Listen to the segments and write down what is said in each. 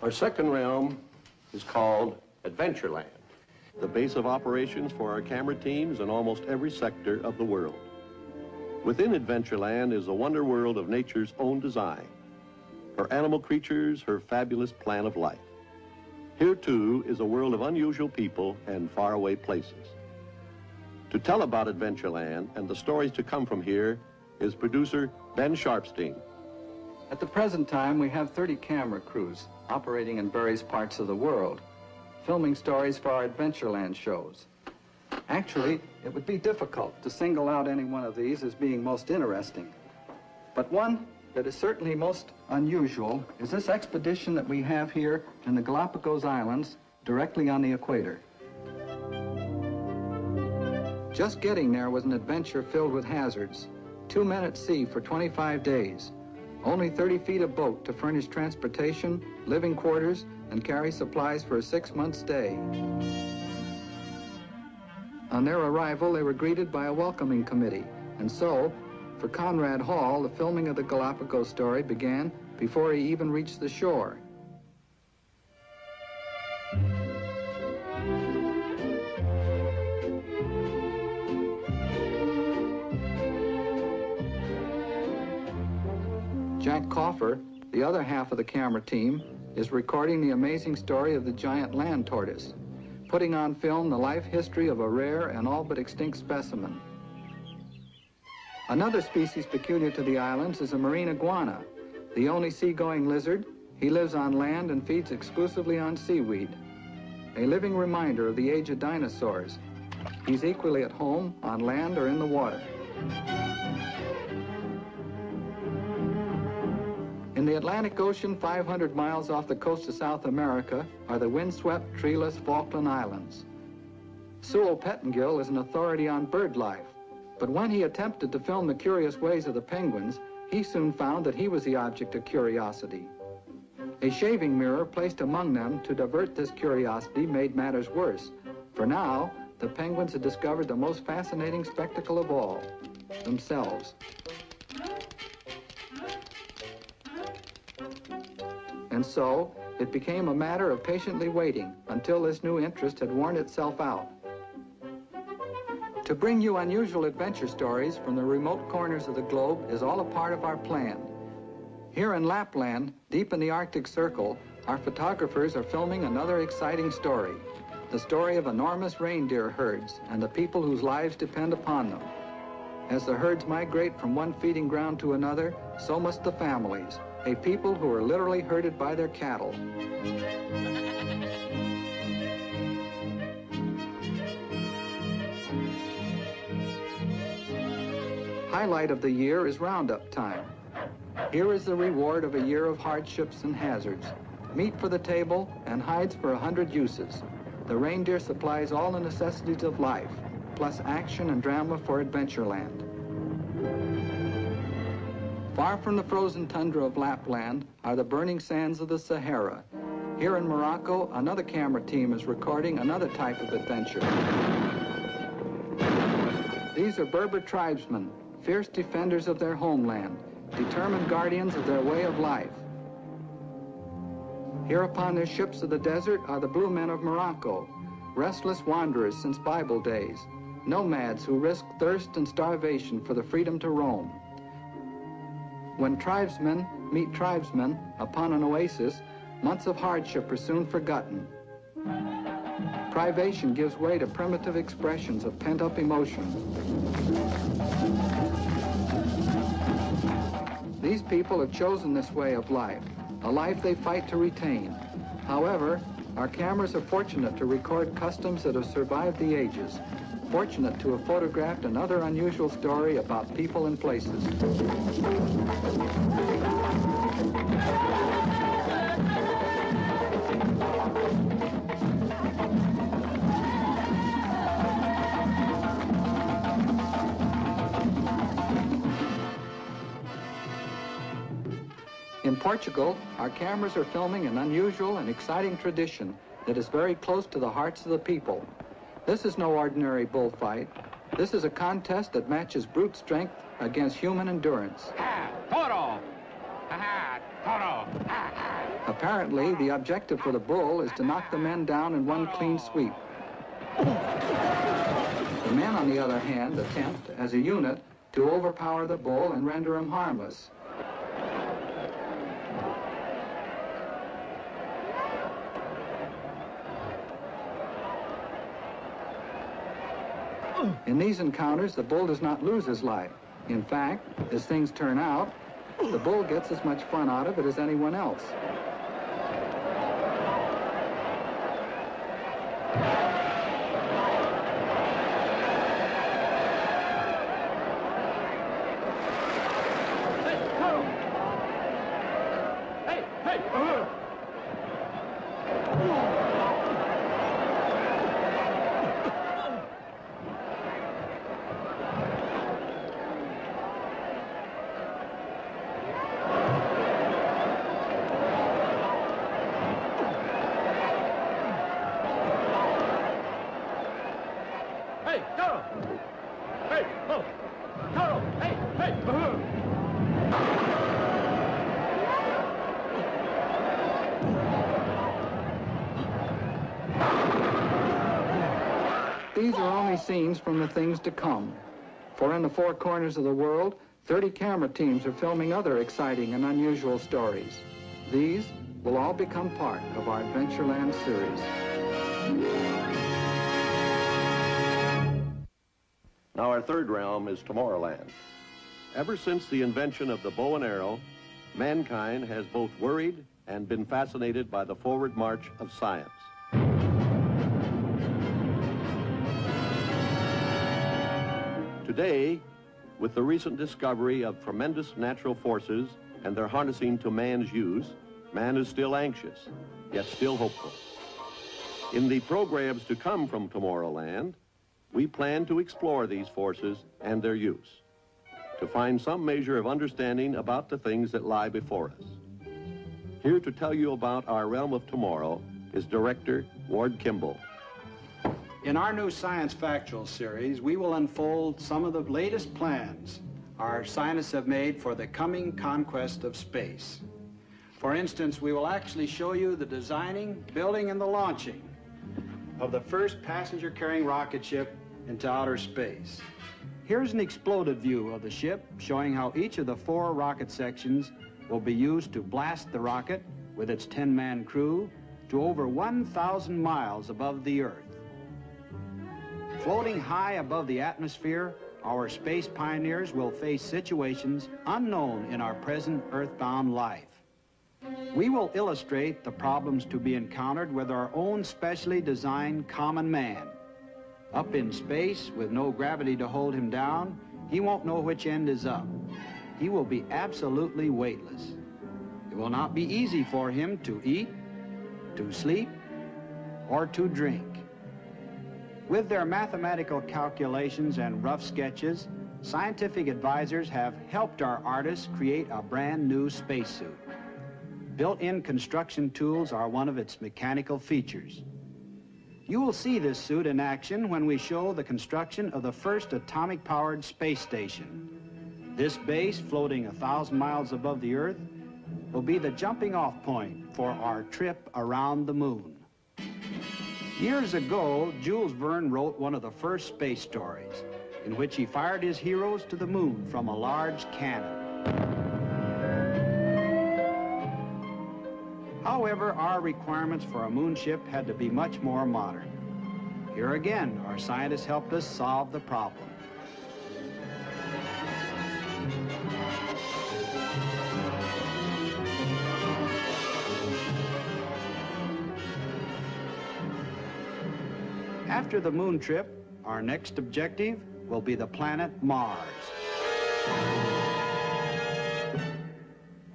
Our second realm is called Adventureland, the base of operations for our camera teams in almost every sector of the world. Within Adventureland is a wonder world of nature's own design, her animal creatures, her fabulous plan of life. Here, too, is a world of unusual people and faraway places. To tell about Adventureland and the stories to come from here is producer Ben Sharpstein. At the present time, we have 30 camera crews operating in various parts of the world, filming stories for our Adventureland shows. Actually, it would be difficult to single out any one of these as being most interesting. But one that is certainly most unusual is this expedition that we have here in the Galapagos Islands, directly on the equator. Just getting there was an adventure filled with hazards. 2 men at sea for 25 days. Only 30 feet of boat to furnish transportation, living quarters, and carry supplies for a 6-month stay. On their arrival, they were greeted by a welcoming committee, and so, for Conrad Hall, the filming of the Galapagos story began before he even reached the shore. Jack Coffer, the other half of the camera team, is recording the amazing story of the giant land tortoise, putting on film the life history of a rare and all but extinct specimen. Another species peculiar to the islands is a marine iguana, the only seagoing lizard. He lives on land and feeds exclusively on seaweed, a living reminder of the age of dinosaurs. He's equally at home on land or in the water. In the Atlantic Ocean, 500 miles off the coast of South America, are the windswept, treeless Falkland Islands. Sewell Pettengill is an authority on bird life, but when he attempted to film the curious ways of the penguins, he soon found that he was the object of curiosity. A shaving mirror placed among them to divert this curiosity made matters worse, for now, the penguins had discovered the most fascinating spectacle of all, themselves. And so, it became a matter of patiently waiting until this new interest had worn itself out. To bring you unusual adventure stories from the remote corners of the globe is all a part of our plan. Here in Lapland, deep in the Arctic Circle, our photographers are filming another exciting story, the story of enormous reindeer herds and the people whose lives depend upon them. As the herds migrate from one feeding ground to another, so must the families, a people who are literally herded by their cattle. Highlight of the year is roundup time. Here is the reward of a year of hardships and hazards. Meat for the table and hides for 100 uses. The reindeer supplies all the necessities of life, plus action and drama for Adventureland. Far from the frozen tundra of Lapland are the burning sands of the Sahara. Here in Morocco, another camera team is recording another type of adventure. These are Berber tribesmen, fierce defenders of their homeland, determined guardians of their way of life. Here upon their ships of the desert are the Blue Men of Morocco, restless wanderers since Bible days, nomads who risk thirst and starvation for the freedom to roam. When tribesmen meet tribesmen upon an oasis, months of hardship are soon forgotten. Privation gives way to primitive expressions of pent-up emotion. These people have chosen this way of life, a life they fight to retain. However, our cameras are fortunate to record customs that have survived the ages, fortunate to have photographed another unusual story about people and places. In Portugal, our cameras are filming an unusual and exciting tradition that is very close to the hearts of the people. This is no ordinary bullfight. This is a contest that matches brute strength against human endurance. Ha! Toro! Ha! Toro! Ha! Apparently, the objective for the bull is to knock the men down in one clean sweep. The men, on the other hand, attempt, as a unit, to overpower the bull and render him harmless. In these encounters, the bull does not lose his life. In fact, as things turn out, the bull gets as much fun out of it as anyone else. These are only scenes from the things to come. For in the four corners of the world, 30 camera teams are filming other exciting and unusual stories. These will all become part of our Adventureland series. Now our third realm is Tomorrowland. Ever since the invention of the bow and arrow, mankind has both worried and been fascinated by the forward march of science. Today, with the recent discovery of tremendous natural forces and their harnessing to man's use, man is still anxious, yet still hopeful. In the programs to come from Tomorrowland, we plan to explore these forces and their use, to find some measure of understanding about the things that lie before us. Here to tell you about our realm of tomorrow is Director Ward Kimball. In our new Science Factual series, we will unfold some of the latest plans our scientists have made for the coming conquest of space. For instance, we will actually show you the designing, building, and the launching of the first passenger-carrying rocket ship into outer space. Here's an exploded view of the ship showing how each of the 4 rocket sections will be used to blast the rocket with its 10-man crew to over 1,000 miles above the Earth. Floating high above the atmosphere, our space pioneers will face situations unknown in our present earthbound life. We will illustrate the problems to be encountered with our own specially designed common man. Up in space, with no gravity to hold him down, he won't know which end is up. He will be absolutely weightless. It will not be easy for him to eat, to sleep, or to drink. With their mathematical calculations and rough sketches, scientific advisors have helped our artists create a brand new spacesuit. Built-in construction tools are one of its mechanical features. You will see this suit in action when we show the construction of the first atomic-powered space station. This base, floating 1,000 miles above the Earth, will be the jumping-off point for our trip around the moon. Years ago, Jules Verne wrote one of the first space stories, in which he fired his heroes to the moon from a large cannon. However, our requirements for a moonship had to be much more modern. Here again, our scientists helped us solve the problem. After the moon trip, our next objective will be the planet Mars.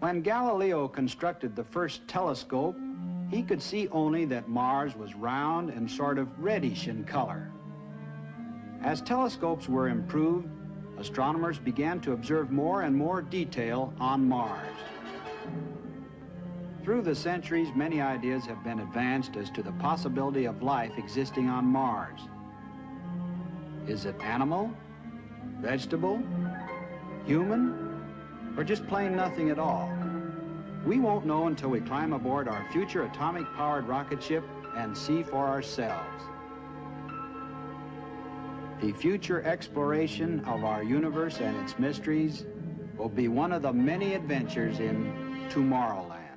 When Galileo constructed the first telescope, he could see only that Mars was round and sort of reddish in color. As telescopes were improved, astronomers began to observe more and more detail on Mars. Through the centuries, many ideas have been advanced as to the possibility of life existing on Mars. Is it animal, vegetable, human, or just plain nothing at all? We won't know until we climb aboard our future atomic-powered rocket ship and see for ourselves. The future exploration of our universe and its mysteries will be one of the many adventures in Tomorrowland.